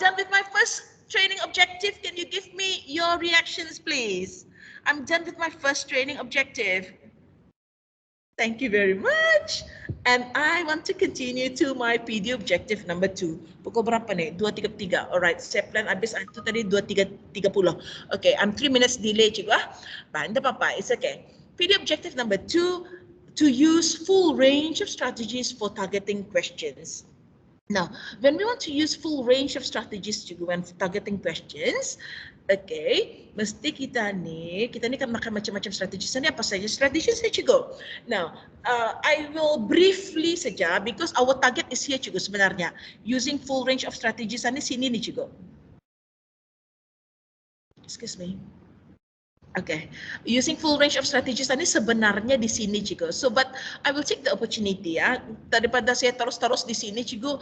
done with my first training objective. Can you give me your reactions, please? I'm done with my first training objective. Thank you very much. And I want to continue to my PD objective number 2. Pukul berapa ni? 2.33. Alright, saya plan habis itu tadi 2.30. Okay, I'm 3 minutes delay cikgu ah. But tidak apa-apa, it's okay. PD objective number 2, to use full range of strategies for targeting questions. Now, when we want to use full range of strategies cikgu when targeting questions, okay, mesti kita ni kan makan macam-macam strategi. Ini apa saja strategi saya cikgu? Now, I will briefly saja because our target is here cikgu sebenarnya. Using full range of strategies ini sini ni cikgu. Excuse me. Okay, using full range of strategies ini sebenarnya di sini cikgu. So, but I will take the opportunity ya. Daripada saya terus-terus di sini cikgu,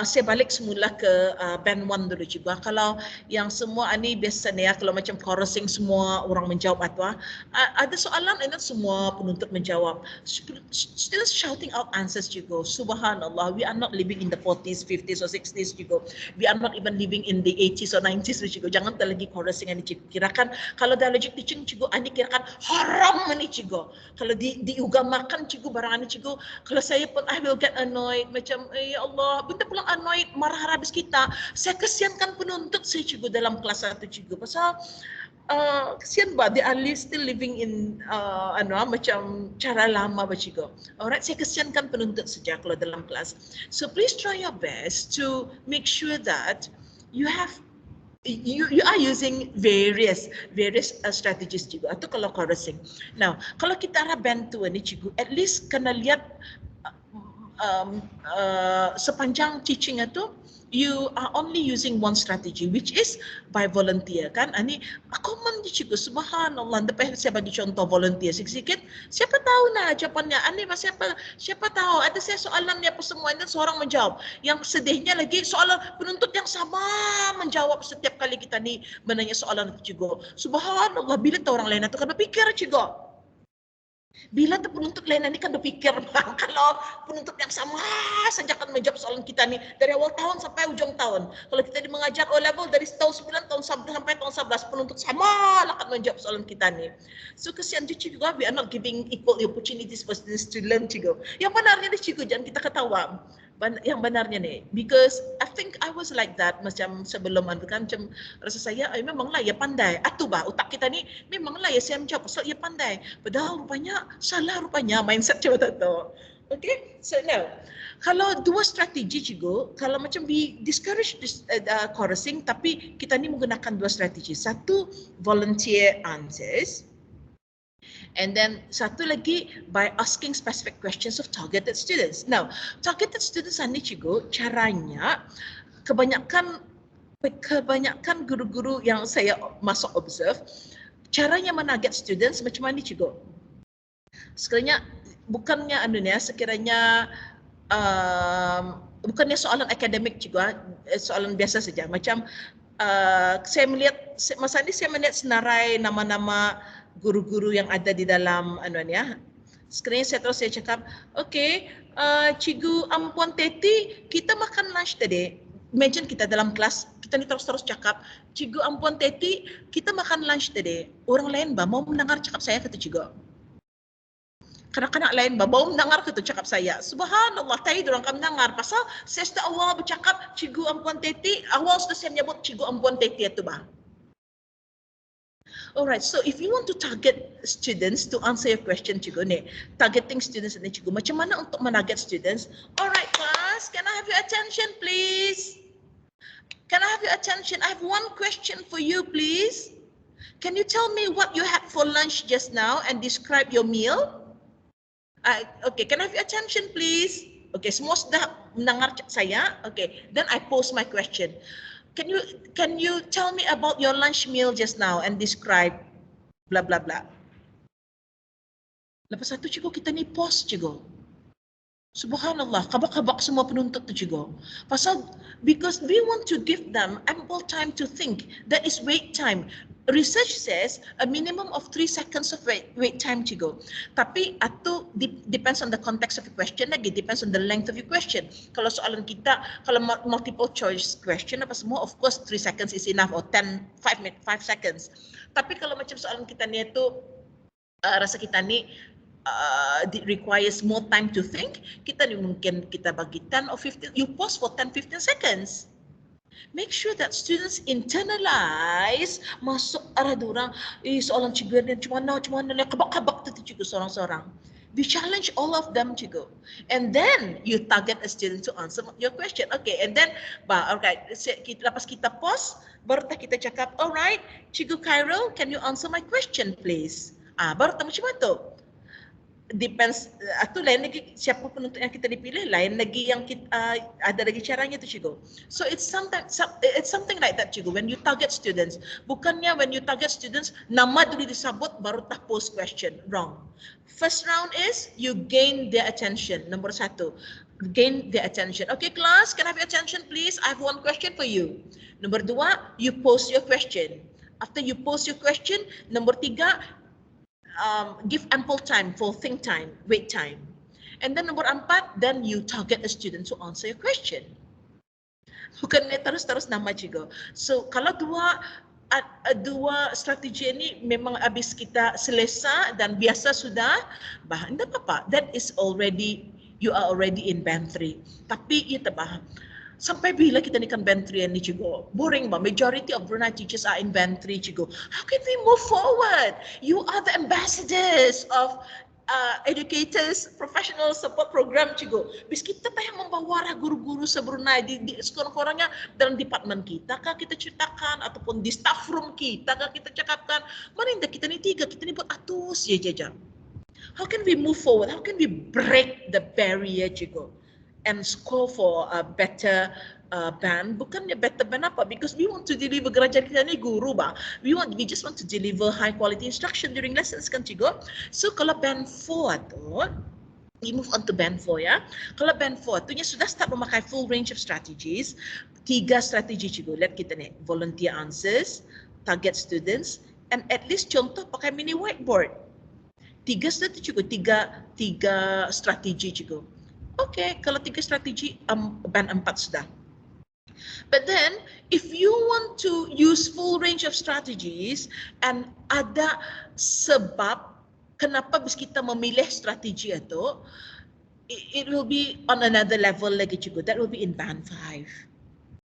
saya balik semula ke band 1 dulu cikgu. Kalau yang semua ini biasanya ya, kalau macam chorusing semua orang menjawab atau ada soalan ini semua penuntut menjawab. Students shouting out answers cikgu. Subhanallah, we are not living in the 40s, 50s or 60s cikgu. We are not even living in the 80s or 90s cikgu. Jangan terlagi chorusing ini cikgu. Kirakan kalau dah logic teaching cikgu, ani kirakan haram ni cikgu. Kalau diugamakan cikgu barang ni cikgu, kalau saya pun I will get annoyed macam ya Allah, benda pulang annoyed, marah habis kita. Saya kesiankan penuntut saya cikgu dalam kelas 1 cikgu. Pasal kesian bah, they are still living in macam cara lama bah cikgu. Alright, saya kesiankan penuntut saja kalau dalam kelas. So please try your best to make sure that you are using various strategies cikgu atau kalau chorusing. Now, kalau kita arah bantu ni cikgu, at least kena lihat sepanjang teaching itu you are only using one strategy which is by volunteer kan. Ani common di cikgu, subhanallah. Lepas saya bagi contoh volunteer sikit-sikit, siapa tahu nah jawapannya. Ani siapa tahu ada saya soalan ni apa semua dan seorang menjawab. Yang sedihnya lagi soalan penuntut yang sama menjawab setiap kali kita ni menanya soalan itu cikgu. Subhanallah, bila tahu orang lain itu kan berfikir cikgu. Bila tu penuntut lain ni kan berfikir bang, kalau penuntut yang sama saja akan menjawab soalan kita ni dari awal tahun sampai ujung tahun. Kalau kita mengajar O level dari tahun 9 tahun 11 sampai tahun 11, penuntut sama akan menjawab soalan kita ni. So kesian juga, we are not giving equal opportunities for students to learn cikgu. Yang benarnya ni cikgu, jangan kita ketawa. Yang benarnya ni, because I think I was like that macam sebelum kan, macam rasa saya memanglah ya pandai. Atu bah otak kita ni memanglah ya saya menjawab pasal ya pandai. Padahal rupanya salah rupanya mindset macam tu. Okay, so now kalau dua strategi cikgu, kalau macam we discourage chorusing tapi kita ni menggunakan dua strategi. Satu volunteer answers. And then satu lagi by asking specific questions of targeted students. Now, targeted students ni cikgu, caranya kebanyakan guru-guru yang saya masuk observe, caranya menarget students macam mana cikgu? Sekiranya bukannya sekiranya bukannya soalan akademik cikgu, soalan biasa saja. Macam saya melihat masa ini saya melihat senarai nama-nama guru-guru yang ada di dalam Sekiranya saya cakap, okay, Cikgu Ampuan Teti, kita makan lunch tadi. Imagine kita dalam kelas, kita ni terus-terus cakap, Cikgu Ampuan Teti, kita makan lunch tadi. Orang lain mau mendengar cakap saya kata cikgu. Kanak-kanak lain mau mendengar kata cakap saya. Subhanallah, tadi orang akan mendengar. Pasal saya sudah awal bercakap, Cikgu Ampuan Teti, awal sudah saya menyebut Cikgu Ampuan Teti itu bah. Alright, so if you want to target students to answer your question cikgu ni, targeting students ni cikgu, macam mana untuk menarget students? Alright class, can I have your attention please? Can I have your attention? I have one question for you please. Can you tell me what you had for lunch just now and describe your meal? Okay, can I have your attention please? Okay, semua sudah mendengar saya. Okay, then I pose my question. Can you tell me about your lunch meal just now and describe blah blah blah. Lepas satu cikgu kita ni pause cikgu. Subhanallah, kabak-kabak semua penuntut tu cikgu. Pasal because we want to give them ample time to think. That is wait time. research says a minimum of 3 seconds of wait time to go. Tapi itu depends on the context of the question lagi, depends on the length of your question. Kalau soalan kita, kalau multiple choice question apa semua, of course 3 seconds is enough, or 5 seconds. Tapi kalau macam soalan kita ni itu, rasa kita ni requires more time to think, kita ni mungkin kita bagi 10 or 15, you pause for 10-15 seconds. Make sure that students internalize masuk arah dorang, soalan cikgu ni macam mana, kabak-kabak tu cikgu seorang-seorang. We challenge all of them cikgu. And then you target a student to answer your question. Okay, and then, alright, lepas kita pause, baru kita cakap, alright, Cikgu Khairul, can you answer my question please? Baru macam mana tu? Depends, atau lain lagi siapa penuntut yang kita dipilih, lain lagi yang kita, ada lagi caranya tu cikgu. So it's something like that cikgu. When you target students, bukannya when you target students nama dulu disebut baru tak post question. Wrong. First round is you gain their attention. Nombor 1, gain their attention. Okay class, can I have your attention please? I have one question for you. Nombor 2, you post your question. After you post your question, nombor 3, give ample time for think time, wait time. And then nombor 4, then you target a student to answer your question. Bukan terus-terus nama cikgu. So kalau dua strategi ini memang habis kita selesa dan biasa sudah, tidak apa-apa. That is already, you are already in band 3. Tapi ya tabah, sampai bila kita ni kan band 3 ni cikgu? Boring ba? Majority of Brunei teachers are in band 3 cikgu. How can we move forward? You are the ambassadors of educators professional support program cikgu. Bis kita payah membawa guru-guru se-Brunei di sekurang-kurangnya dalam department kita kah kita ceritakan, ataupun di staff room kita kah kita cakapkan, mana kita ni 3, kita ni buat atus je. How can we move forward? How can we break the barrier cikgu? And score for a better band. Bukannya better band apa? Because we want to deliver, gerajan kita ni guru bah. We just want to deliver high quality instruction during lessons kan cikgu. So kalau band 4 tu, we move on to band 4 ya. Kalau band 4 tu sudah start memakai full range of strategies. 3 strategi cikgu. Lihat kita ni, volunteer answers, target students, and at least contoh pakai mini whiteboard. 3 strategi cikgu. 3 strategi cikgu. Okay, kalau 3 strategi, band 4 sudah. But then, if you want to use full range of strategies and ada sebab kenapa kita memilih strategi itu, it will be on another level lagi cikgu. That will be in band 5.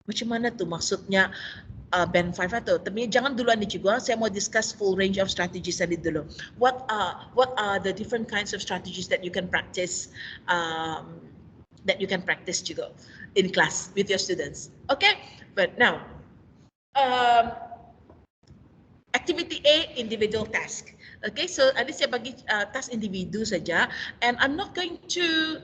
Macam mana tu maksudnya band 5 atau? Tapi jangan duluan ni cikgu. Saya mau discuss full range of strategies tadi dulu. What are the different kinds of strategies that you can practice cikgu in class with your students? Okay, but now activity A, individual task. Okay, so ini saya bagi task individu saja, and I'm not going to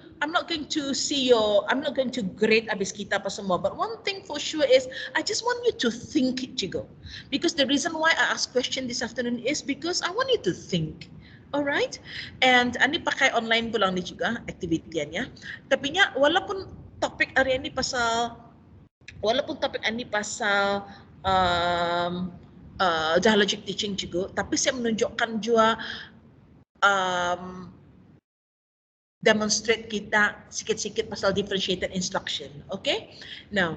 grade habis kita apa semua, but one thing for sure is I just want you to think cikgu, because the reason why I ask question this afternoon is because I want you to think. Alright, and ini pakai online pulang ni juga aktivitiannya. Tapi nya walaupun topik hari ini pasal dialogic teaching cikgu, tapi saya menunjukkan juga demonstrate kita sikit-sikit pasal differentiated instruction. Okay, now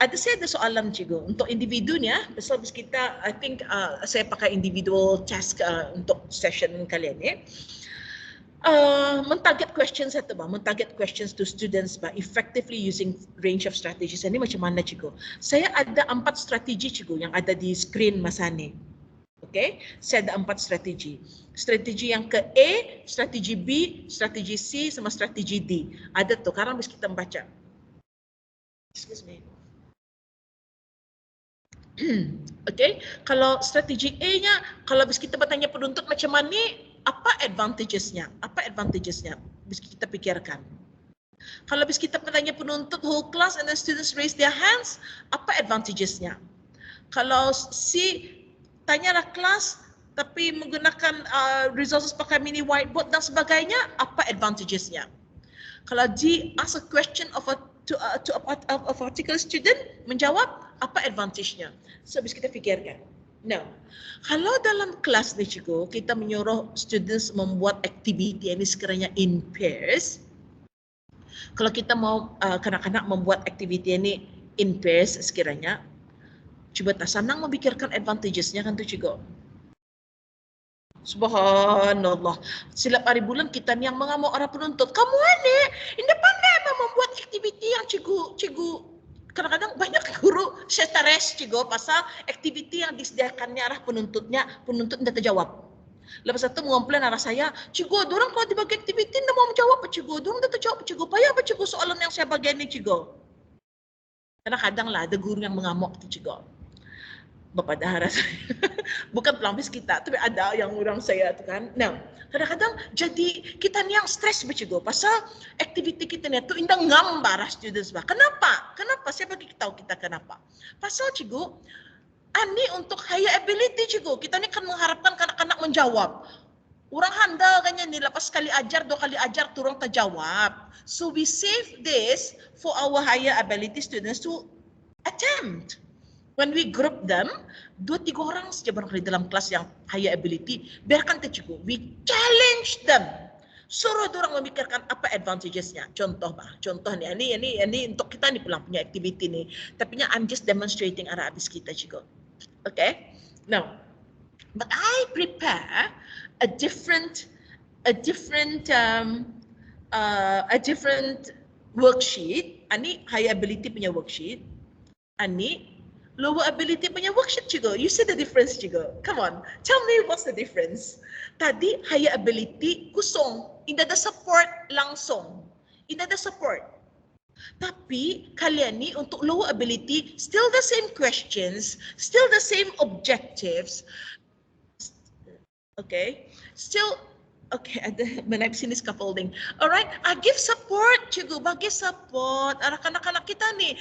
saya ada soalan cikgu untuk individunya. Pasal kita, I think saya pakai individual task untuk session kalian ni. Men-target questions men-target questions to students by effectively using range of strategies. Ini macam mana cikgu? Saya ada 4 strategi cikgu yang ada di screen masa ni. Okay, saya ada 4 strategi. Strategi yang ke A, strategi B, strategi C, sama strategi D. Ada tu, sekarang bisa kita membaca. Excuse me. Okay, kalau strategi A-nya, kalau bisa kita bertanya penuntut macam mana, apa advantages-nya? Bisa kita pikirkan. Kalau bisa kita bertanya penuntut whole class and then students raise their hands, apa advantages-nya? Kalau C, tanyalah kelas tapi menggunakan resources pakai mini whiteboard dan sebagainya, apa advantages-nya? Kalau D, ask a question to a particular student, menjawab, apa advantage-nya? So, bisa kita fikirkan. Now, kalau dalam kelas ni cikgu, kita menyuruh students membuat aktiviti ini sekiranya in pairs. Kalau kita mau kanak-kanak membuat aktiviti ini in pairs sekiranya, cuba tak senang memikirkan advantages-nya kan tu cikgu. Subhanallah. Silap hari bulan kita ni yang mengamuk orang penuntut. Kamu ni, ini pandai membuat aktiviti yang cikgu kadang-kadang banyak guru stres cikgu pasal aktiviti yang disediakannya arah penuntut tidak terjawab. Lepas itu mengomplain arah saya, cikgu, dorang kalau dibagi aktiviti tidak mau menjawab cikgu, dorang tidak terjawab cikgu, payah apa cikgu soalan yang saya bagi ni cikgu. Kadang-kadang lah ada guru yang mengamuk tu cikgu. Bapak dah rasa bukan pelambis kita, tapi ada yang orang saya tu kan. Nah, kadang-kadang jadi kita ni yang stres cikgu pasal aktiviti kita ni tu indah ngambar students bah. Kenapa? Kenapa? Saya bagi tahu kita kenapa. Pasal cikgu, ani untuk higher ability cikgu. Kita ni kan mengharapkan kanak-kanak menjawab. Orang handal kan ni lepas sekali ajar, 2 kali ajar turun terjawab. So we save this for our higher ability students to attempt. When we group them, 2-3 orang saja barangkali dalam kelas yang higher ability, biarkan tu cikgu. We challenge them. Suruh orang memikirkan apa advantages-nya. Contoh bah, contoh ni, ini untuk kita ni pulang punya aktiviti ni. Tapi I'm just demonstrating arah habis kita cikgu. Okay? Now, but I prepare a different worksheet. Ani higher ability punya worksheet. Ani lower ability punya worksheet cikgu. You see the difference cikgu? Come on, tell me what's the difference. Tadi higher ability kosong, tidak ada support langsung. Tidak ada support. Tapi kalian ni untuk lower ability, still the same questions, still the same objectives. Okay, still okay, ada menaip sini scaffolding. Alright, give support cikgu, bagi support. Arah kanak-kanak kita ni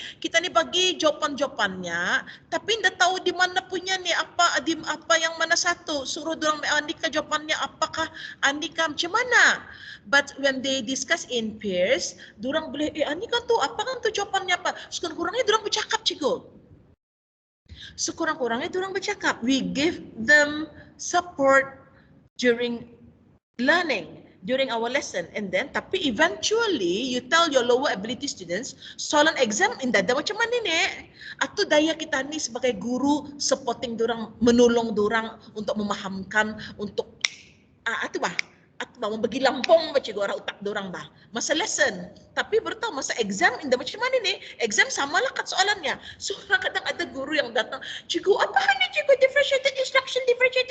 bagi jawapan-jawapannya, tapi tidak tahu di mana punya ni apa yang mana satu. Suruh dorang Andika jawapannya apakah Andika macam mana. But when they discuss in pairs, dorang boleh Andika tu apa kan tu jawapannya apa. Sekurang-kurangnya dorang bercakap cikgu. Sekurang-kurangnya dorang bercakap. We give them support during learning, during our lesson, and then tapi eventually you tell your lower ability students soalan exam indah ada macam mana ni, atau daya kita ni sebagai guru supporting dorang, menolong dorang untuk memahamkan, untuk itu bah membagi lampung baca orang utak dorang bah masa lesson, tapi bertahu masa exam indah macam mana ni, exam samalah kat soalannya. So kadang-kadang ada guru yang datang, cikgu apa ni cikgu differentiated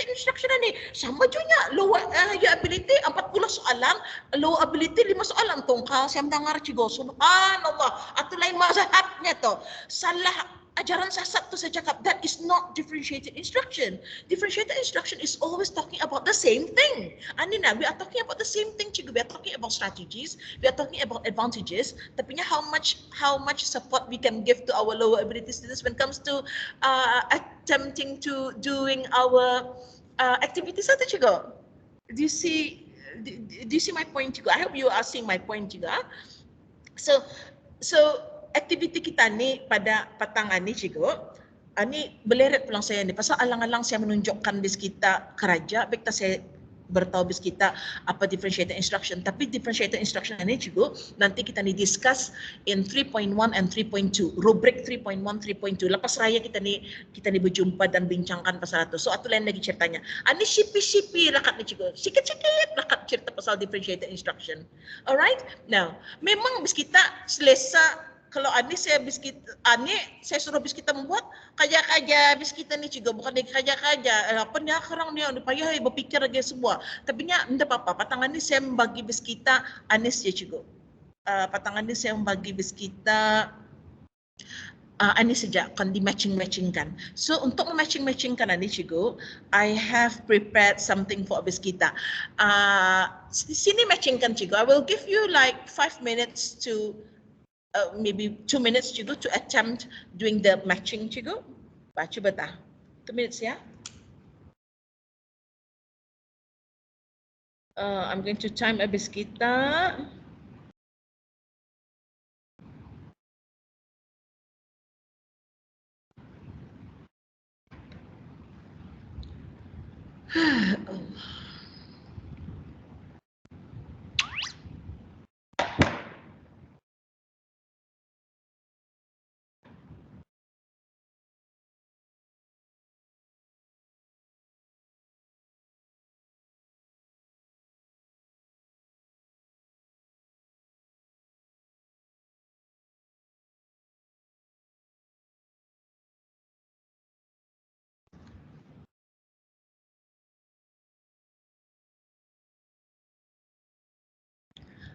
instruction ni sama juga lower ability 40 soalan, low ability 5 soalan tongkang saya mendengar cikgu. Subhanallah, atau lain mazhabnya tu salah ajaran sesat tu saya cakap. That is not differentiated instruction. Differentiated instruction is always talking about the same thing. Anina, we are talking about the same thing cikgu. We are talking about strategies, we are talking about advantages, tapi how much support we can give to our lower ability students when it comes to attempting to doing our activities itu cikgu. Do you see my point cikgu? I hope you are seeing my point juga. So aktiviti kita ni pada petang ni cikgu, ni beleret pulang saya ni pasal alang-alang saya menunjukkan bis kita keraja, baik saya bertahu bis kita apa differentiated instruction. Tapi differentiated instruction ni cikgu, nanti kita ni discuss in 3.1 and 3.2, rubrik 3.1, 3.2. Lepas raya kita ni berjumpa dan bincangkan pasal itu. So atu lain lagi ceritanya. Ani sipi-sipi rakat ni cikgu, sikit-sikit rakat cerita pasal differentiated instruction. Alright, now memang bis kita selesa. Kalau Ani saya suruh bis kita membuat kaja-kaja bis kita ni cikgu, bukan dia kaja-kaja. Apa ni sekarang ni payah berfikir lagi semua. Tapi nya tidak apa-apa. Patangan ni saya membagi bis kita Anis je cikgu. Patangan ni saya membagi bis kita Anis saja akan di-matching-matchingkan. So untuk mematching-matchingkan ni cikgu, I have prepared something for bis kita. Sini matchingkan cikgu. I will give you like 5 minutes to maybe 2 minutes cikgu to attempt doing the matching cikgu. Cuba dah. 2 minutes ya. I'm going to time habis kita.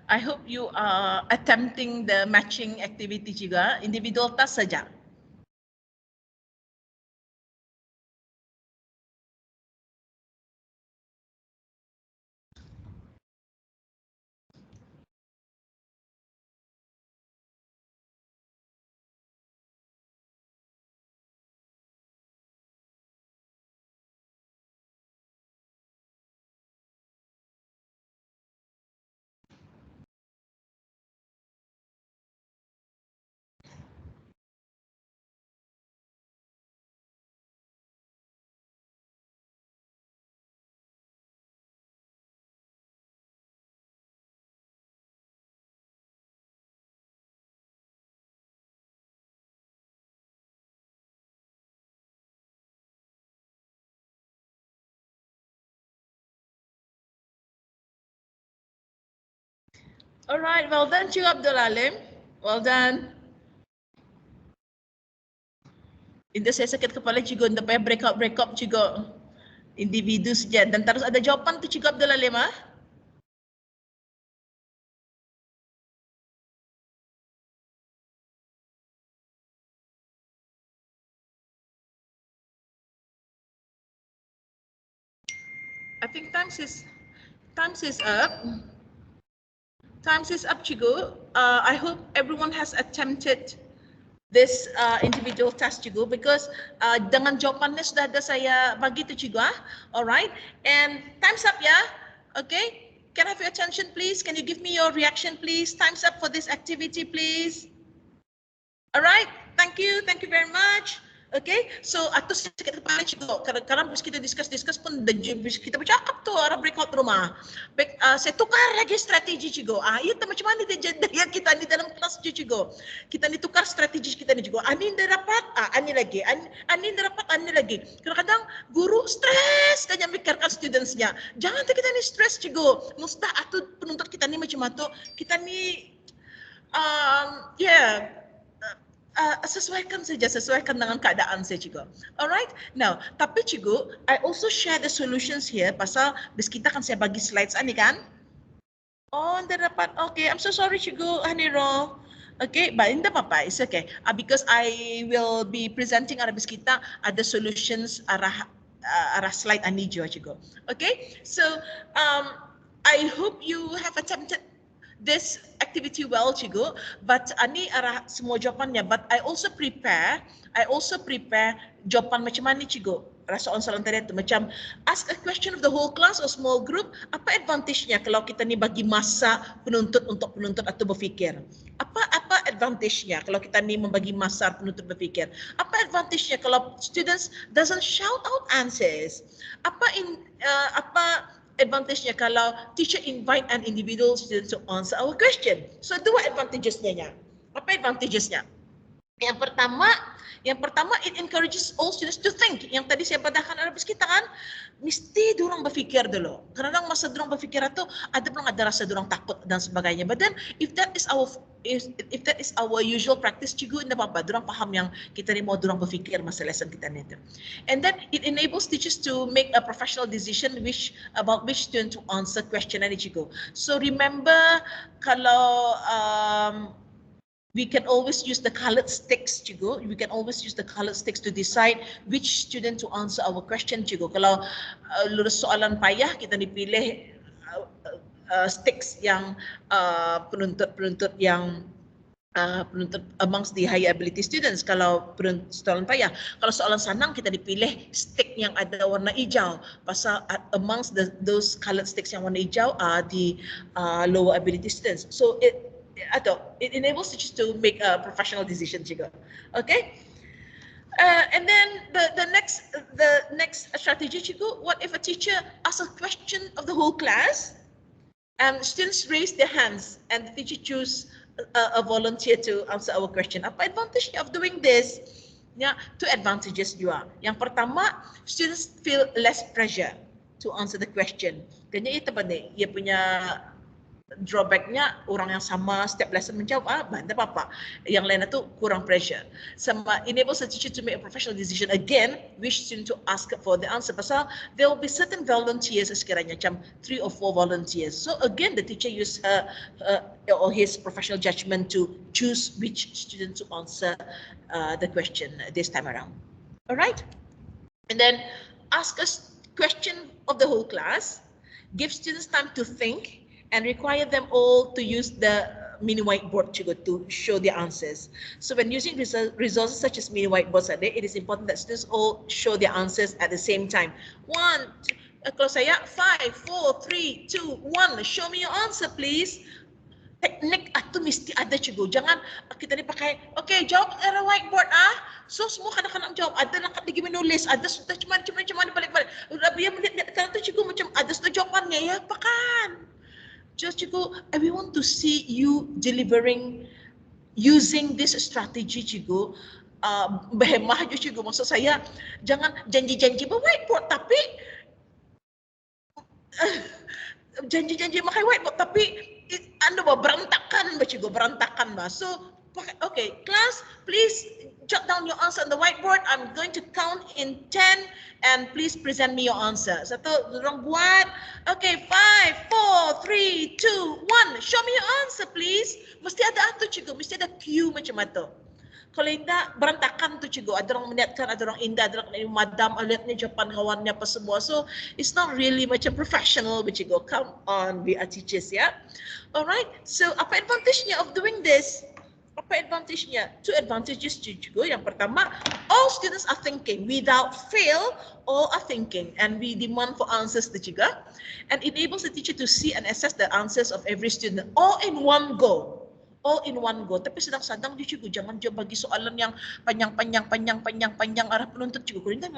I hope you are attempting the matching activity juga, individual task saja. Alright, well done juga Abdul Alim. Well done. Ini saya sakit kepala juga, untuk breakout juga. Individu saja dan terus ada jawapan tu juga Abdul Alim ah. I think time is up. Time is up, Chigo. I hope everyone has attempted this individual task, Chigo, because dengan jawapannya sudah ada saya bagi tu, Chigo. Alright, and time's up, yeah. Okay, can I have your attention, please? Can you give me your reaction, please? Time's up for this activity, please. Alright, thank you very much. Okay, so atau sikit kepala juga. Kadang-kadang bis kita discuss pun bis kita bercakap tu arah breakout rumah. Saya tukar lagi strategi juga. Ia tu macam mana dia daya kita ni dalam kelas juga. Kita ni tukar strategi kita ni juga. Ani dah dapat, ani lagi. Ani dah dapat, ani lagi. Kadang-kadang guru stres kan yang mikirkan studentsnya. Jangan kita ni stres juga. Mustah atau penuntut kita ni macam tu. Kita ni sesuaikan dengan keadaan saya juga. Alright, now tapi cikgu, I also share the solutions here pasal bis kita kan saya bagi slides ni kan. Oh, anda dapat. Okay, I'm so sorry cikgu Haniro. Okay, but tidak apa-apa, it's okay. Because I will be presenting bis kita ada solutions arah slide ani juga cikgu. Okay, so I hope you have attempted this activity well, Cikgu, but ani arah semua jawapannya. But I also prepare jawapan macam mana, Cikgu. Soalan tadi itu macam ask a question of the whole class or small group. Apa advantage-nya kalau kita ni bagi masa penuntut untuk penuntut atau berfikir? Apa advantage-nya kalau kita ni membagi masa penuntut berfikir? Apa advantage-nya kalau students doesn't shout out answers? Apa advantage-nya kalau teacher invite an individual student to answer our question? So dua advantages-nya. Apa advantages-nya? Yang pertama it encourages all students to think. Yang tadi saya padahkan Arabis kita kan, mesti diorang berfikir dulu. Kadang-kadang masa diorang berfikir itu ada rasa diorang takut dan sebagainya. But then if that is our usual practice, cikgu tidak apa-apa. Diorang faham yang kita ni mau diorang berfikir masa lesson kita ni itu. And then it enables teachers to make a professional decision about which student to answer question ni, cikgu. So remember kalau we can always use the colored sticks, cikgu. We can always use the colored sticks to decide which student to answer our question, cikgu. Kalau lulus soalan payah, kita dipilih sticks yang penuntut yang penuntut amongst the higher ability students. Kalau soalan payah, kalau soalan senang kita dipilih stick yang ada warna hijau. Pasal amongst those colored sticks yang warna hijau are the lower ability students. So it enables teachers to make a professional decision juga. Okay, and And then the next strategy, cikgu, what if a teacher asks a question of the whole class and students raise their hands and the teacher choose a volunteer to answer our question? Apa advantage of doing this? Ya, two advantages juga. Yang pertama, students feel less pressure to answer the question. Kayaknya itu apa nih? Ia punya drawbacknya orang yang sama setiap lesson menjawab, benda apa? Yang lain itu kurang pressure. Sama enables the teacher to make a professional decision again, which student to ask for the answer. Pasal there will be certain volunteers sekiranya, macam 3 or 4 volunteers. So again, the teacher use her or his professional judgment to choose which student to answer the question this time around. Alright? And then ask a question of the whole class, give students time to think, and require them all to use the mini whiteboard to show their answers. So when using resources such as mini whiteboards, it is important that students all show their answers at the same time. Kalau saya 5, 4, 3, 2, 1, show me your answer please. Teknik itu mesti ada, cikgu. Jangan kita ni pakai, okay, jawab era whiteboard So semua kanak-kanak jawab, ada nak lagi menulis, ada sudah cuman balik-balik. Biar melihat kan tu, cikgu, macam ada sudah jawapannya, ya pakan. Just cikgu, we want to see you delivering using this strategy, cikgu. Berhemah je, cikgu. Maksud saya, jangan janji-janji whiteboard, tapi janji-janji pakai whiteboard, tapi berantakan, cikgu, berantakan. So, okay, class, please jot down your answer on the whiteboard. I'm going to count in 10 and please present me your answer. Satu, dorang buat. Okay, 5, 4, 3, 2, 1. Show me your answer, please. Mesti ada tu, cikgu. Mesti ada cue macam itu. Kalau tidak, berantakan tu, cikgu. Ada orang meniatkan, ada orang indah, ada orang madam, lihat ni jawapan kawannya apa semua. So, it's not really macam professional, cikgu. Come on, we are teachers, ya. Alright, so apa advantage-nya of doing this? Apa advantage-nya? Two advantages, cikgu. Yang pertama, all students are thinking. Without fail, all are thinking. And we demand for answers, cikgu. And enables the teacher to see and assess the answers of every student all in one go. All in one go. Tapi sedang-sedang dia, cikgu, jangan jawab bagi soalan yang panjang arah penuntut, cikgu. Kalau tidak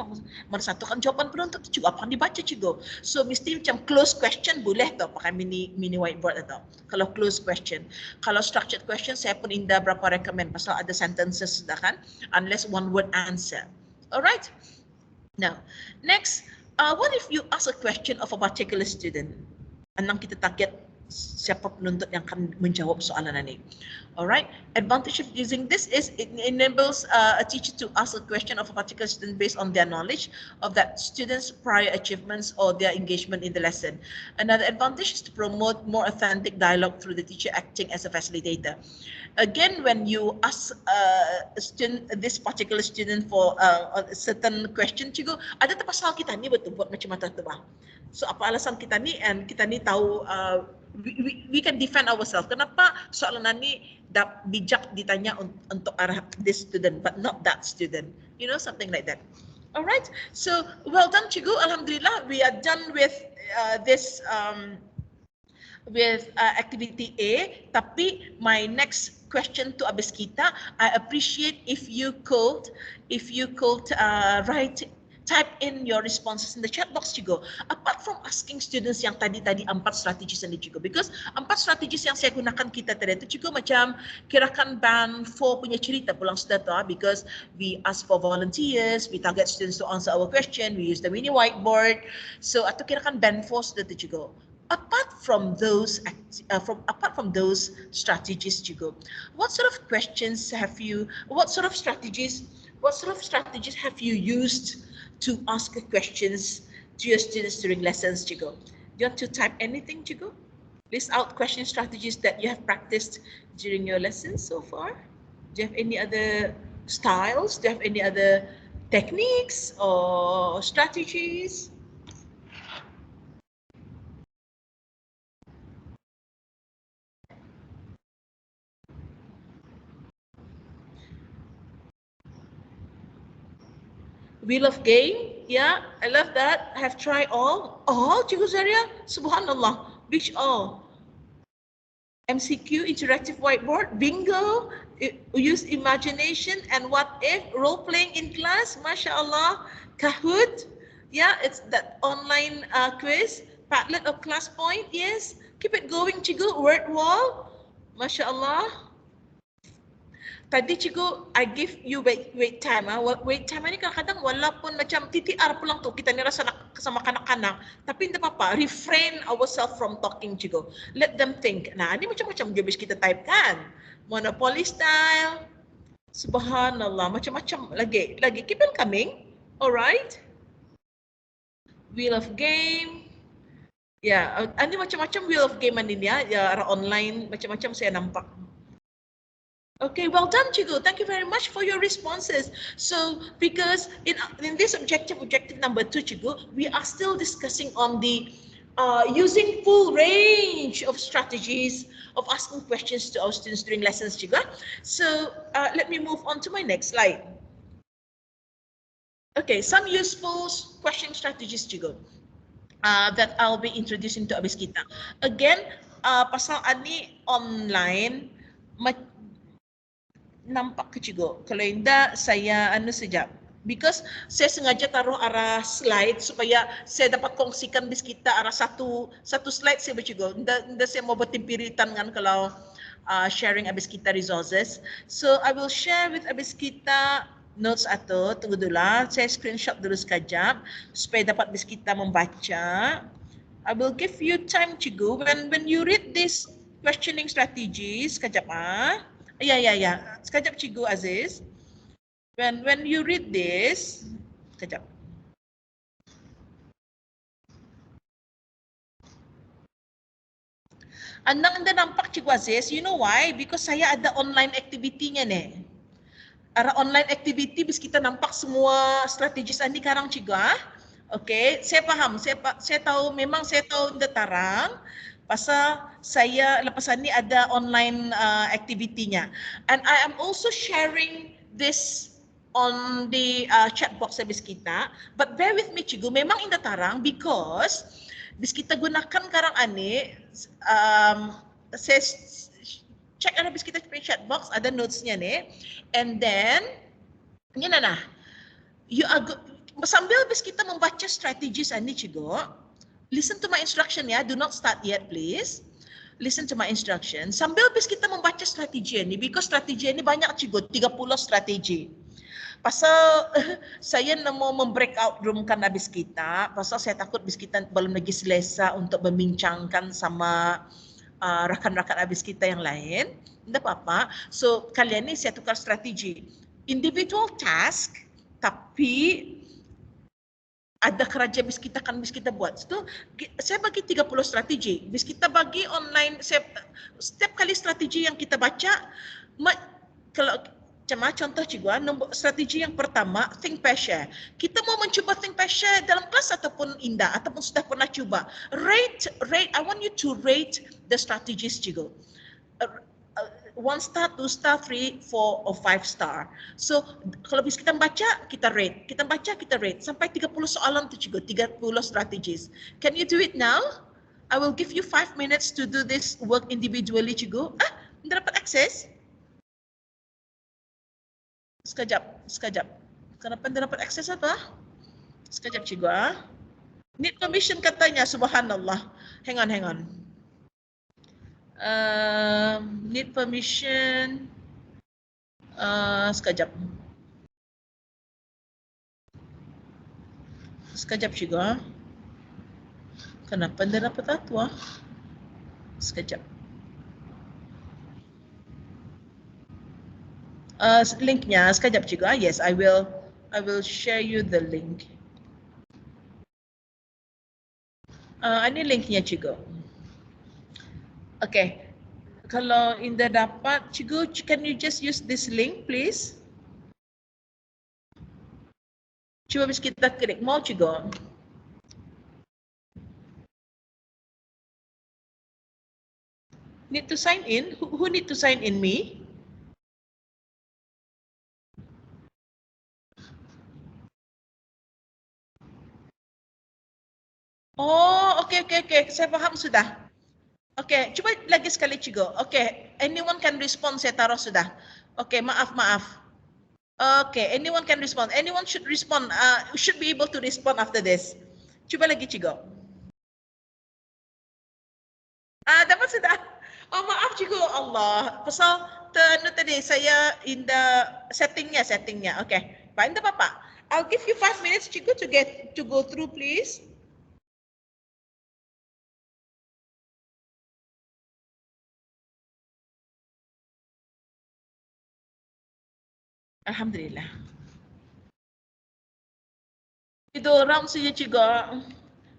mersatukan jawapan penuntut, cikgu, apa yang dibaca, cikgu. So mesti macam close question boleh tau pakai mini whiteboard atau. Kalau close question. Kalau structured question, saya pun indah berapa recommend pasal ada sentences sudah kan, unless one word answer. Alright. Now, next, what if you ask a question of a particular student? Anang kita target siapa penuntut yang akan menjawab soalan ini. Alright, advantage of using this is it enables a teacher to ask a question of a particular student based on their knowledge of that student's prior achievements or their engagement in the lesson. Another advantage is to promote more authentic dialogue through the teacher acting as a facilitator. Again, when you ask a student, this particular student for a certain question, cikgu, ada tak pasal kita ni betul buat macam mana tu bang? So apa alasan kita ni, and kita ni tahu we can defend ourselves. Kenapa soalan ini bijak ditanya untuk arah this student but not that student? You know, something like that. Alright, so well done, cikgu. Alhamdulillah, we are done with this activity A. Tapi my next question to abis kita, I appreciate if you could type in your responses in the chat box, cikgu. Apart from asking students yang tadi 4 strategies ini, cikgu, because 4 strategies yang saya gunakan kita tadi itu, cikgu, macam kirakan band 4 punya cerita pulang sudah tu, because we ask for volunteers, we target students to answer our question, we use the mini whiteboard. So atau kirakan band 4 sudah tu, cikgu. Apart from those strategies, cikgu, what sort of strategies have you used to ask questions to your students during lessons, cikgu? Do you want to type anything, cikgu? List out question strategies that you have practiced during your lessons so far. Do you have any other styles? Do you have any other techniques or strategies? Wheel of Game, yeah, I love that. I have tried all, Cikgu Zaria, subhanallah, which all? MCQ, interactive whiteboard, bingo, use imagination and what if, role playing in class, Masya Allah, Kahoot, yeah, it's that online quiz, Padlet or class point, yes, keep it going, Cikgu, word wall, Masya Allah. Tadi cikgu, I give you wait time. Wait time ni kadang-kadang walaupun macam TTR pulang tu, kita ni rasa nak sama kanak-kanak. Tapi tidak apa-apa, refrain ourselves from talking cikgu. Let them think. Nah, ini macam-macam jobis kita type kan. Monopoly style. Subhanallah, macam-macam lagi. Keep on coming. Alright. Wheel of game. Ya, ini macam-macam wheel of game ini ya, online macam-macam saya nampak. Okay, well done, Chigo. Thank you very much for your responses. So, because in this objective number 2, Chigo, we are still discussing on the using full range of strategies of asking questions to our students during lessons, Chigo. So, let me move on to my next slide. Okay, some useful question strategies, Chigo, that I'll be introducing to abis kita. Again, pasal ani online, nampak ke cikgu? Kalau tidak, saya sejak. Because saya sengaja taruh arah slide supaya saya dapat kongsikan bis kita arah satu slide saya bercikgu. Tidak saya mau bertimpiritan kan kalau sharing abis kita resources. So I will share with abis kita notes atau tunggu dulu lah. Saya screenshot dulu sekejap supaya dapat abis kita membaca. I will give you time, cikgu. When you read this questioning strategies, sekejap Ya. Sekejap, Cikgu Aziz. When you read this, sekejap. Anda nampak, Cikgu Aziz, you know why? Because saya ada online activity-nya ni. Ara online activity, bis kita nampak semua strategis ini karang, Cikgu. Okay, saya faham. Saya tahu, memang saya tahu anda tarang. Pasal saya lepas ni ada online activity-nya. And I am also sharing this on the chat box habis kita. But bear with me, Cikgu, memang indah tarang because bis kita gunakan karang ani, saya check ada bis kita punya chat box, ada notes-nya ni. And then, ini nah, you are sambil bis kita membaca strategis ani, Cikgu, listen to my instruction ya, do not start yet please. Listen to my instruction. Sambil bis kita membaca strategi ini, because strategi ini banyak, Cikgu, 30 strategi. Pasal saya mau membreakout roomkan habis kita, pasal saya takut bis kita belum lagi selesa untuk membincangkan sama rakan-rakan habis kita yang lain. Tidak apa-apa. So kalian ni saya tukar strategi. Individual task, tapi ada kerja bis kita buat. So, saya bagi 30 strategi. Bis kita bagi online, setiap kali strategi yang kita baca, kalau contoh Cikgu, strategi yang pertama, think, pair, share. Kita mau mencuba think, pair, share dalam kelas ataupun indah, ataupun sudah pernah cuba. Rate, I want you to rate the strategies, Cikgu. 1 star, 2 star, 3, 4, or 5 star. So, kalau bisa kita baca, kita rate. Kita baca, kita rate. Sampai 30 soalan tu, Cikgu. 30 strategies. Can you do it now? I will give you 5 minutes to do this work individually, Cikgu. Tidak dapat akses? Sekejap. Kenapa tidak dapat akses apa? Sekejap, Cikgu. Need permission katanya, subhanallah. Hang on. Need permission. Sekejap, Cikgu. Kenapa tidak dapatatu? Sekejap. Linknya, sekejap, Cikgu. Yes, I will share you the link. Ini linknya, Cikgu. Okay. Kalau indah dapat, Cikgu, can you just use this link, please? Cuba bisa kita klik. Mau, Cikgu? Need to sign in? Who need to sign in, me? Oh, okay. Saya paham sudah. Oke, coba lagi sekali Cigo. Oke, anyone can respond, saya taruh sudah. Oke, maaf. Oke, anyone can respond. Anyone should respond. Should be able to respond after this. Coba lagi Cigo. Dapat sudah. Oh, maaf Cigo. Allah. Pasal tadi saya in the settingnya. Oke. Fine, tak apa-apa. I'll give you 5 minutes Cigo to go through, please. Alhamdulillah. Itu orang saja juga.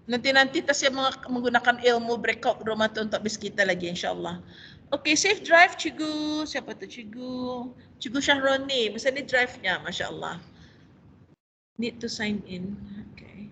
Nanti saya menggunakan ilmu breakout rumah tu untuk bis kita lagi insyaAllah. Okay, safe drive Cigu. Siapa tu Cigu? Cigu Syahroni. Masa ni drive-nya, Masya Allah. Need to sign in. Okay.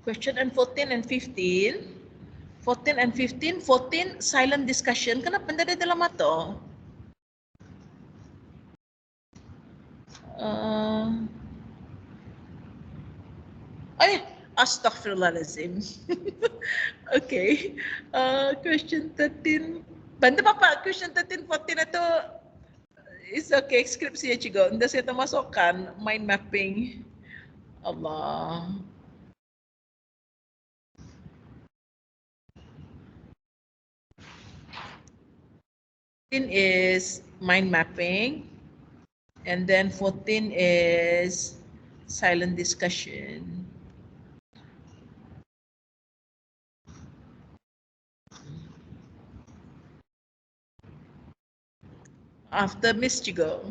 Question and 14 and 15. 14 and 15. 14 silent discussion. Kenapa benda ada dalam mata? Astaghfirullahalazim. Okay. Question 13. Bantu Bapak, question 13, 14 itu is okay, skripsi ya Cigo. Nda saya termasukkan mind mapping. Allah. Is mind mapping, and then 14 is silent discussion. After Miss Chigo.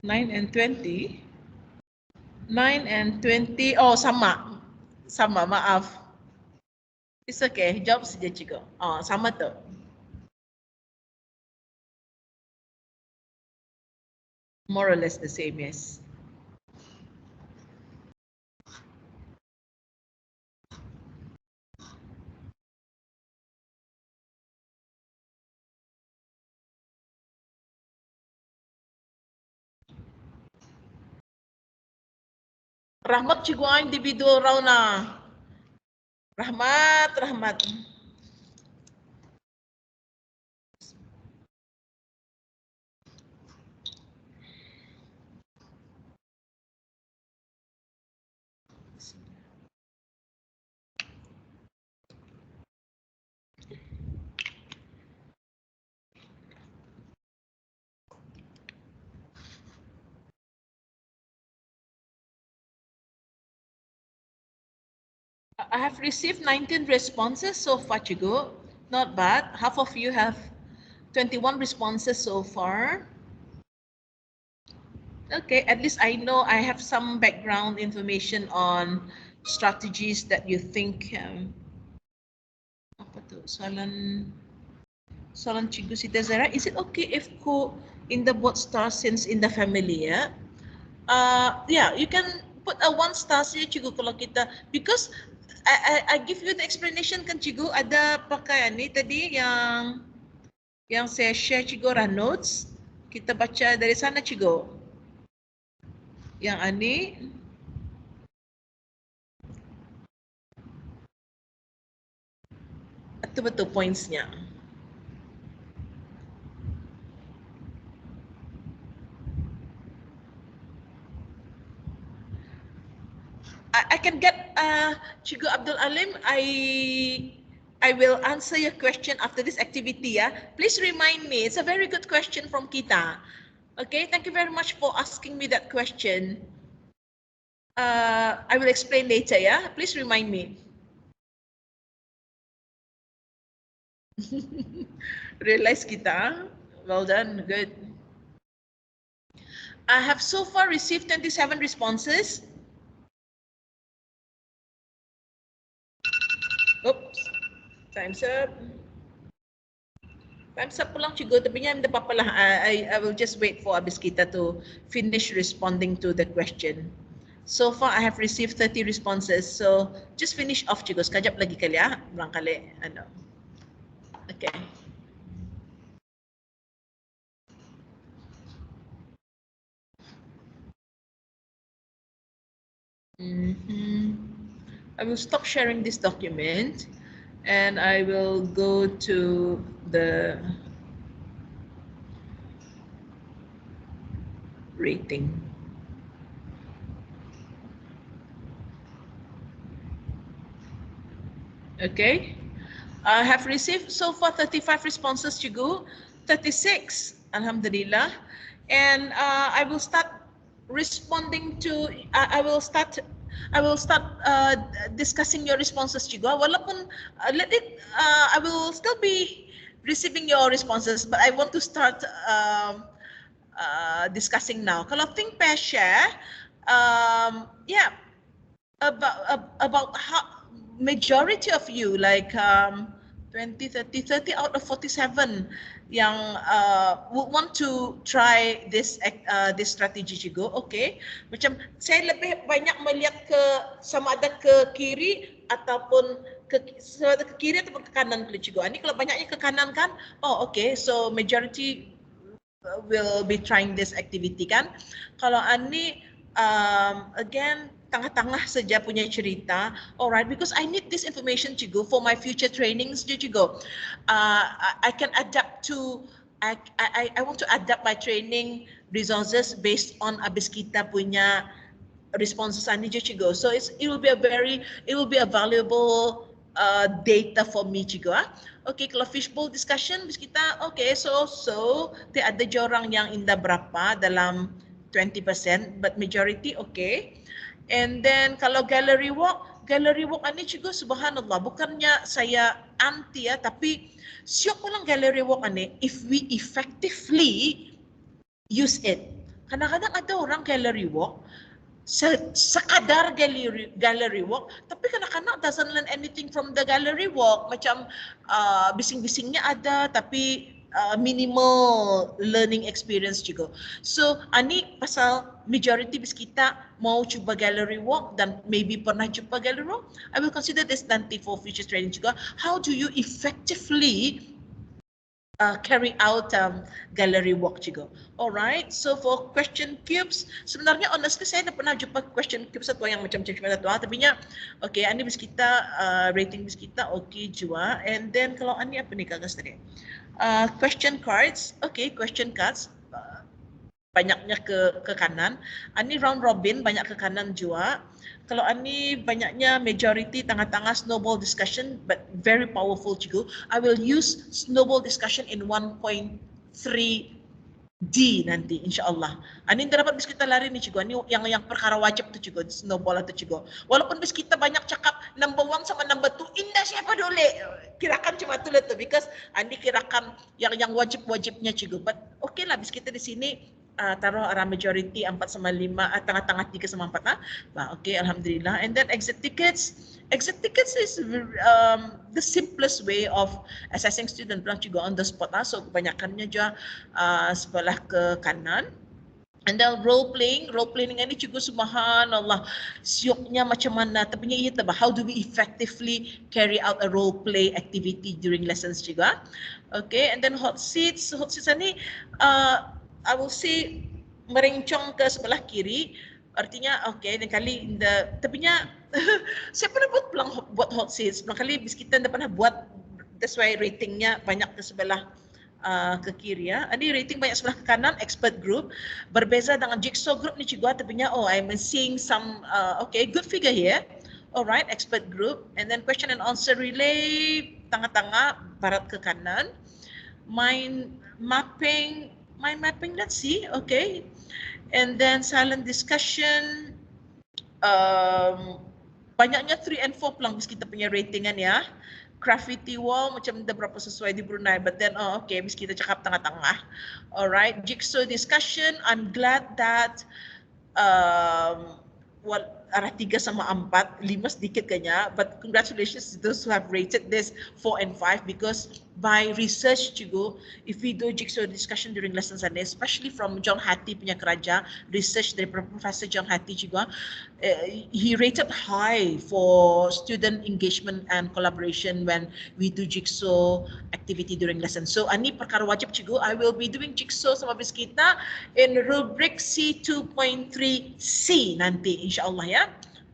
Nine and 20. 9 and 20. Oh, sama, maaf. It's okay, jawab saja Chigo. Oh, sama tu. More or less the same, yes. Rahmat Cigo individual Rauna. Rahmat. I have received 19 responses so far, Chigo. Not bad. Half of you have 21 responses so far. Okay, at least I know I have some background information on strategies that you think. Apa tu? Soalan Cikgu Sita Zara. Is it okay if in the both star since in the family? Yeah, you can put a 1 star saja Cikgu kalau kita, because I give you the explanation kan Cikgu, ada pakaian ni tadi yang saya share Cikgu notes, kita baca dari sana Cikgu. Yang ini betul-betul pointsnya. I can get Cikgu Abdul Alim. I will answer your question after this activity. Yeah, please remind me. It's a very good question from Kita. Okay, thank you very much for asking me that question. I will explain later. Yeah, please remind me. Realize Kita. Well done. Good. I have so far received 27 responses. Oops, time's up. Time's up pulang cikgu, tapi yang tak apa lah. I will just wait for habis kita to finish responding to the question. So far I have received 30 responses, so just finish off cikgu. Sekejap lagi kali ya, barangkali ano. Okay. I will stop sharing this document and I will go to the rating. Okay, I have received so far 35 responses, Cikgu, 36, Alhamdulillah, and I will start responding to. I will start discussing your responses, Cikgu. Walaupun I will still be receiving your responses, but I want to start discussing now. Kalau think, pair, share, yeah, about how. Majority of you, like 20, 30 out of 47 yang would want to try this strategy Cikgu. Okay, macam saya lebih banyak melihat ke sama ada ke kiri ataupun ke kiri ataupun ke kanan Cikgu. Ini kalau banyaknya ke kanan kan, oh okay, so majority will be trying this activity kan. Kalau Ani again tengah-tengah saja punya cerita, alright, because I need this information Cikgu for my future trainings Cikgu. I can adapt to, I want to adapt my training resources based on habis kita punya responses ani Cikgu. So it will be a valuable data for me Cikgu. Okay, kalau fishbowl discussion bis kita, okay, so ada orang yang indah berapa dalam 20%, but majority okay. And then kalau gallery walk ani Cikgu, subhanallah, bukannya saya anti ya, tapi syok lang gallery walk ani if we effectively use it. Kadang-kadang ada orang gallery walk sekadar gallery walk, tapi kadang-kadang doesn't learn anything from the gallery walk. Macam bising-bisingnya ada, tapi minimal learning experience juga. So ani pasal majority bis kita mau cuba gallery walk dan maybe pernah cuba gallery walk, I will consider this nanti for future training juga. How do you effectively carry out gallery walk juga? Alright, so for question cubes, sebenarnya honestly saya dah pernah jumpa question cubes atau yang macam macam tu, tapi nya okay, ani bis kita rating bis kita okay jua. And then kalau ani apa ni kagas tadi? Question cards, okay, question cards banyaknya ke kanan. Ani round robin banyak ke kanan juga. Kalau ani banyaknya majority tengah-tengah snowball discussion, but very powerful Cikgu. I will use snowball discussion in 1.3D nanti insyaAllah. Ani dapat bis kita lari ni Cikgu. Ani yang perkara wajib tu Cikgu, snowball tu Cikgu. Walaupun bis kita banyak cakap number 1 sama number 2, indah siapa dulu. Kirakan cuma tu lah tu, because Ani kirakan yang wajib-wajibnya Cikgu. But okay lah, bis kita di sini taruh arah majority 4 sama 5, tengah-tengah 3 sama 4 lah. Okay, alhamdulillah. And then exit tickets is the simplest way of assessing student pulang juga on the spot lah. So kebanyakannya juga sebelah ke kanan. And then role playing ini Cikgu, subhanallah, sioknya macam mana, tapi ia tahu how do we effectively carry out a role play activity during lessons juga. Okay, and then hot seats ni I will say merencong ke sebelah kiri, artinya okay, dan kali tapi nya saya pernah buat hot seats, kali bis kita pernah buat, that's why ratingnya banyak ke sebelah ke kiri ya. Ini rating banyak sebelah ke kanan, expert group. Berbeza dengan jigsaw group ni cikgu terpunya, oh I'm seeing some, okay, good figure here. Alright, expert group. And then question and answer relay, tengah-tengah, barat ke kanan. Mind mapping, let's see, okay. And then silent discussion, banyaknya 3 and 4 pelang kita punya ratingan ya. Graffiti wall macam dah berapa sesuai di Brunei, but then okay, bis kita cakap tengah-tengah. Alright, jigsaw discussion, I'm glad that arah 3 sama 4, 5 sedikit kayaknya, but congratulations to those who have rated this 4 and 5 because by research cikgu, if we do jigsaw discussion during lessons and especially from John Hattie punya kerja, research dari Professor John Hattie cikgu, he rated high for student engagement and collaboration when we do jigsaw activity during lesson. So ini perkara wajib cikgu, I will be doing jigsaw sama bis kita in rubric C2.3C nanti insyaAllah ya.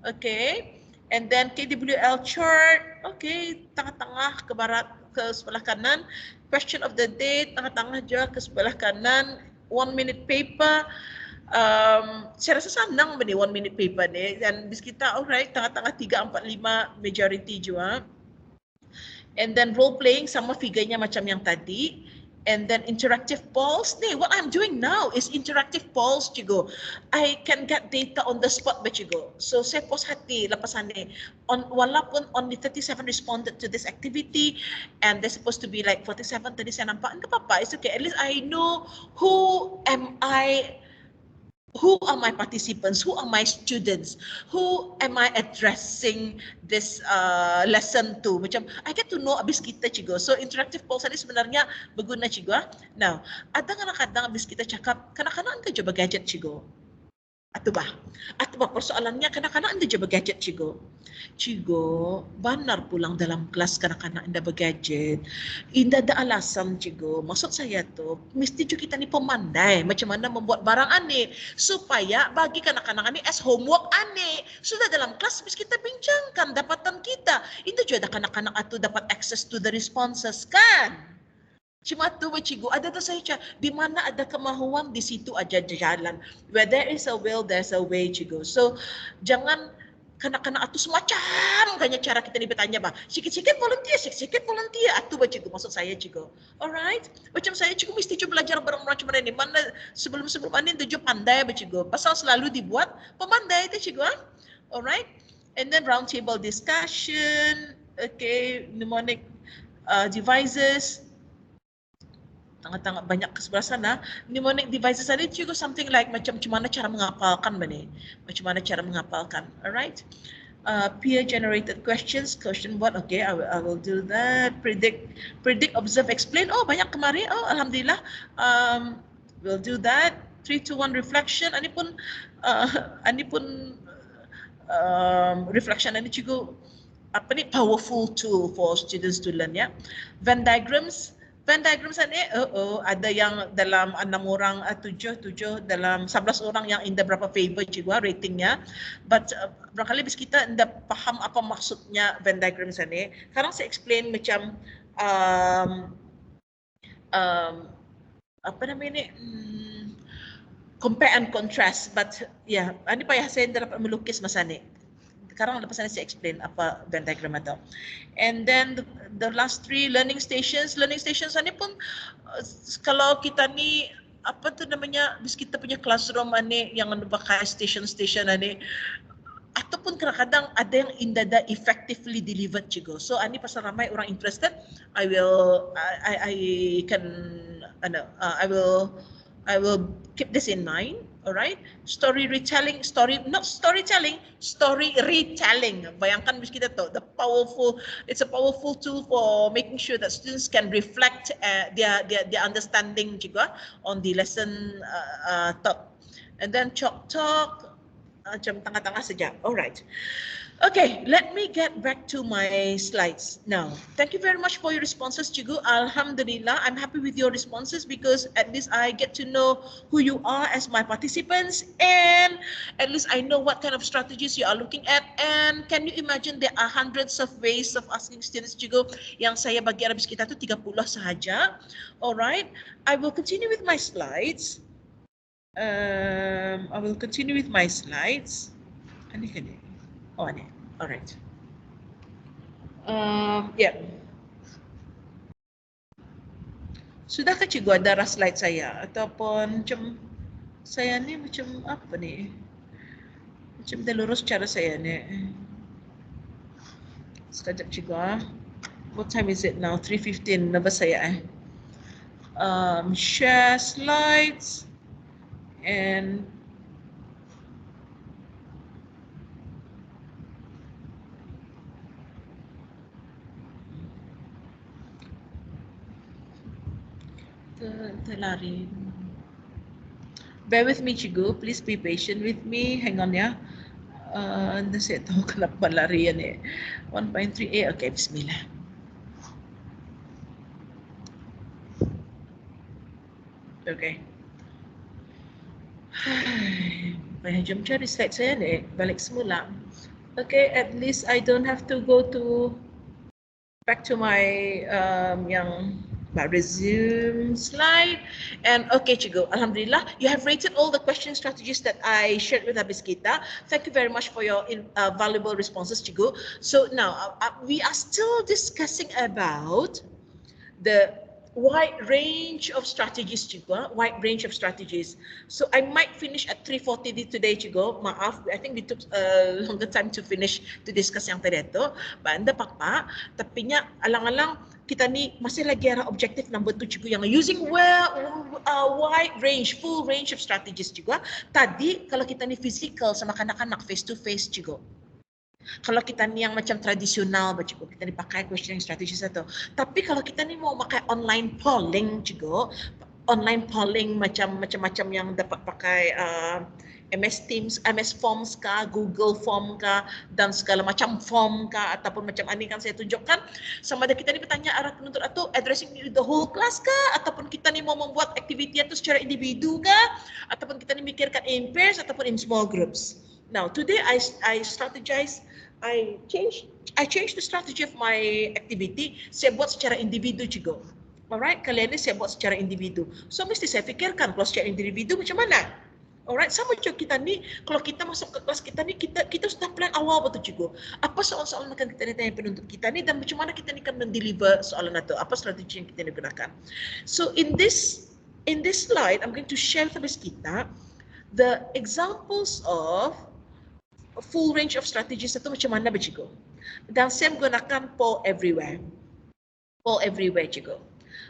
Okay, and then KWL chart, okay, tengah-tengah ke barat ke sebelah kanan. Question of the day, tengah-tengah juga ke sebelah kanan. 1 minute paper, saya rasa senang benda 1 minute paper ni. Dan bis kita, alright, tengah-tengah 3, 4, 5 majority juga. And then role playing sama figurnya macam yang tadi. And then interactive polls. Ni, what I'm doing now is interactive polls, cikgu. I can get data on the spot, cikgu. So saya puas hati lepas ni. Walaupun only 37 responded to this activity, and there's supposed to be like 47 tadi saya nampak. Tak apa-apa, it's okay. At least I know who are my participants, who are my students, who am I addressing this lesson to. Macam I get to know abis kita cikgu. So interactive polls ni sebenarnya berguna cikgu. Now, ada kadang-kadang abis kita cakap, kanak-kanak anda coba gadget cikgu. Atau bah persoalannya kanak-kanak anda coba gadget cikgu. Cikgu, benar pulang dalam kelas kanak-kanak anda bergadget. Indah ada alasan cikgu. Maksud saya tu, mesti juga kita ni pemandai macam mana membuat barang aneh supaya bagi kanak-kanak ni as homework aneh. Sudah dalam kelas mesti kita bincangkan dapatan kita. Itu juga ada kanak-kanak itu dapat access to the responses kan? Cuma tu cikgu, ada tu saya cakap, di mana ada kemahuan di situ aja jalan. Where there is a will, there's a way cikgu. So jangan kanak-kanak itu semacam kayaknya cara kita ni bertanya bah. Sikit-sikit volunteer, atu cikgu maksud saya cikgu. Alright? Macam saya cikgu mesti cuba belajar barang macam mana ni. Mana sebelum-sebelum ni tujuh pandai cikgu. Pasal selalu dibuat pemandai tu cikgu. Alright? And then round table discussion, okay, mnemonic devices. Tengah-tengah banyak ke sebelah sana. Mnemonic devices tadi juga something like macam mana cara menghafalkan bani. Macam mana cara menghafalkan. Alright. Peer generated questions. Question what? Okay, I will do that. Predict, observe, explain. Oh, banyak kemarin. Oh, alhamdulillah. We'll do that. 3, 2, 1 reflection. Ini pun reflection ini juga powerful tool for students to learn ya. Venn diagrams ni ada yang dalam 6 orang, 7 dalam 11 orang yang indah berapa favor juga ratingnya. But barangkali bis kita indah faham apa maksudnya Venn diagrams ni. Sekarang saya explain macam apa namanya ni, compare and contrast. But yeah, ini payah saya dapat melukis masa ni. Sekarang lepas saya explain apa Venn diagram itu. And then the last 3 learning stations ni pun kalau kita ni apa tu namanya, bis kita punya classroom ni yang pakai station ni ataupun kadang-kadang ada yang indah effectively delivered cikgu. So ini pasal ramai orang interested, I will keep this in mind. Alright, story retelling. Bayangkan bis kita tu, it's a powerful tool for making sure that students can reflect their understanding juga on the lesson talk. And then chalk talk, macam tengah-tengah saja. Alright. Okay, let me get back to my slides now. Thank you very much for your responses, Cikgu. Alhamdulillah, I'm happy with your responses because at least I get to know who you are as my participants, and at least I know what kind of strategies you are looking at. And can you imagine there are hundreds of ways of asking students, Cikgu, yang saya bagi Arabis kita tu 30 sahaja. Alright, I will continue with my slides. I will continue with my slides. Oh, ini. Alright. Yeah. Sudahkah cikgu ada slide saya ataupun macam saya ni macam apa ni? Macam dah lurus cara saya ni. Sekejap cikgu ah. What time is it now? 3:15. Nervous saya share slides and terlari. Bear with me, cikgu. Please be patient with me. Hang on ya. Anda saya tahu kenapa lari ni. 1.3a. Okay, bismillah. Okay. Banyak jom cari slide saya ni. Balik semula. Okay, at least I don't have to go to back to my my resume slide. And okay, cikgu, alhamdulillah, you have rated all the question strategies that I shared with Habis kita. Thank you very much for your valuable responses, cikgu. So now we are still discussing about the wide range of strategies, cikgu. Wide range of strategies. So I might finish at 3:40 today, cikgu. Maaf, I think we took a longer time to finish to discuss yang tadi itu. Banda pakpak, tapi nya alang-alang kita ni masih lagi arah objektif number 2, cikgu, yang using wide range, full range of strategies, cikgu. Tadi kalau kita ni physical sama kanak-kanak face to face, cikgu. Kalau kita ni yang macam tradisional, cikgu, kita ni pakai questioning strategy satu. Tapi kalau kita ni mau pakai online polling, cikgu, online polling macam-macam yang dapat pakai MS Teams, MS Forms kah, Google Form kah, dan segala macam form kah, ataupun macam ini kan saya tunjukkan, sama ada kita ni bertanya arah penuntut atau addressing the whole class kah, ataupun kita ni mau membuat aktiviti itu secara individu kah, ataupun kita ni mikirkan in pairs ataupun in small groups. Now, today I changed the strategy of my activity. Saya buat secara individu, cikgu. Alright, kali ini saya buat secara individu. So mesti saya fikirkan kalau secara individu macam mana. Alright, sama juga kita ni, kalau kita masuk ke kelas kita ni, kita sudah plan awal betul, cikgu. Apa soalan-soalan akan kita tanya penuntut kita ni, dan macam mana kita ni akan mendeliver soalan itu, apa strategi yang kita ni gunakan. So in this slide, I'm going to share with kita the examples of full range of strategies itu macam mana, cikgu. Dan saya menggunakan poll everywhere. Poll everywhere, cikgu.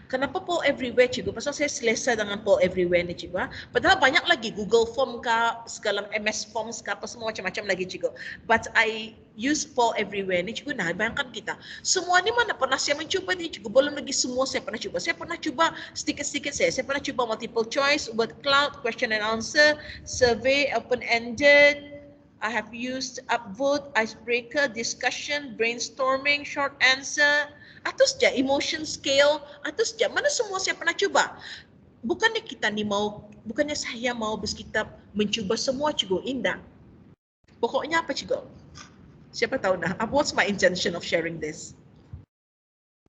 Kenapa poll everywhere, cikgu? Pasal saya selesa dengan poll everywhere ni, cikgu. Padahal banyak lagi Google Form kah, segala MS Forms kah, apa semua macam-macam lagi, cikgu. But I use poll everywhere ni, cikgu. Nah, bayangkan kita. Semua ni mana pernah saya mencuba ni, cikgu. Belum lagi semua saya pernah cuba. Saya pernah cuba sedikit-sedikit saya pernah cuba multiple choice, word cloud, question and answer, survey, open-ended. I have used upvote, icebreaker, discussion, brainstorming, short answer, atau saja emotion scale, atau saja mana semua saya pernah cuba. Bukannya saya mau kita mencuba semua, cikgu, indah. Pokoknya apa, cikgu? Siapa tahu dah. What's my intention of sharing this?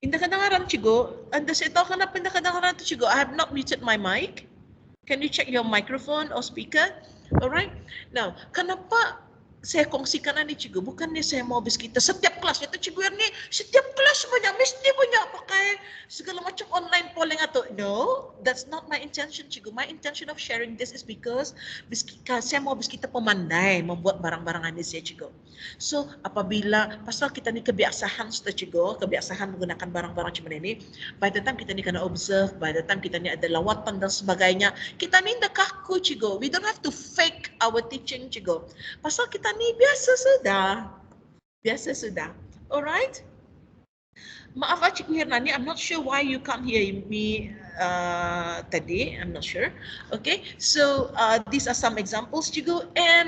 Indah kedengaran, cikgu. Anda saya tahu kenapa indah kedengaran tu, cikgu. I have not muted my mic. Can you check your microphone or speaker? Alright. Now, kenapa saya kongsikan ini, cikgu? Bukannya saya mau kita setiap kelas itu, cikgu, ni setiap kelas mesti punya pakai segala macam online polling atau no, that's not my intention, cikgu. My intention of sharing this is because saya mau kita pemandai membuat barang-barang ini, saya, cikgu. So apabila pasal kita ni kebiasaan sudah, cikgu, kebiasaan menggunakan barang-barang macam ini, by the time kita ni kena observe, by the time kita ni ada lawatan dan sebagainya, kita ni dah kaku, cikgu. We don't have to fake our teaching, cikgu. Pasal kita ni biasa sudah. Alright. Maaf, Cikgu Hirnani, I'm not sure why you can't hear me tadi. I'm not sure. Okay, so these are some examples, cikgu, and